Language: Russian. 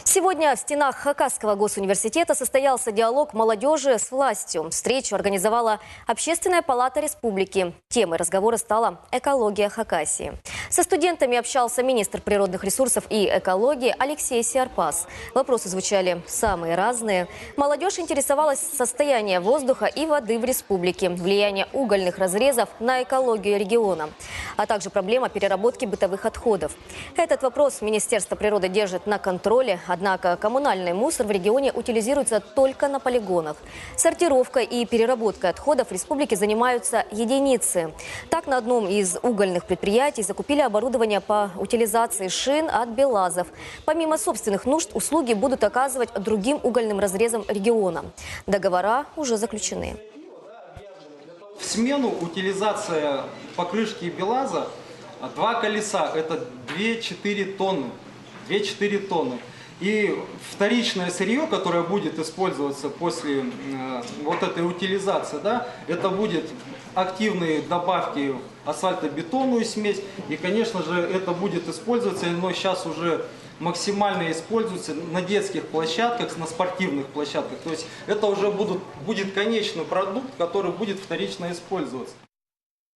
Сегодня в стенах Хакасского госуниверситета состоялся диалог молодежи с властью. Встречу организовала Общественная палата республики. Темой разговора стала экология Хакасии. Со студентами общался министр природных ресурсов и экологии Алексей Сиарпас. Вопросы звучали самые разные. Молодежь интересовалась состоянием воздуха и воды в республике, влияние угольных разрезов на экологию региона, а также проблема переработки бытовых отходов. Этот вопрос Министерство природы держит на контроле. Однако коммунальный мусор в регионе утилизируется только на полигонах. Сортировкой и переработкой отходов в республике занимаются единицы. Так, на одном из угольных предприятий закупили оборудование по утилизации шин от БелАЗов. Помимо собственных нужд, услуги будут оказывать другим угольным разрезам региона. Договора уже заключены. В смену утилизация покрышки БелАЗа, два колеса, это 2-4 тонны. 2-4 тонны. И вторичное сырье, которое будет использоваться после вот этой утилизации, да, это будет активные добавки в асфальтобетонную смесь. И, конечно же, это будет использоваться, но сейчас уже максимально используется на детских площадках, на спортивных площадках. То есть это уже будет конечный продукт, который будет вторично использоваться.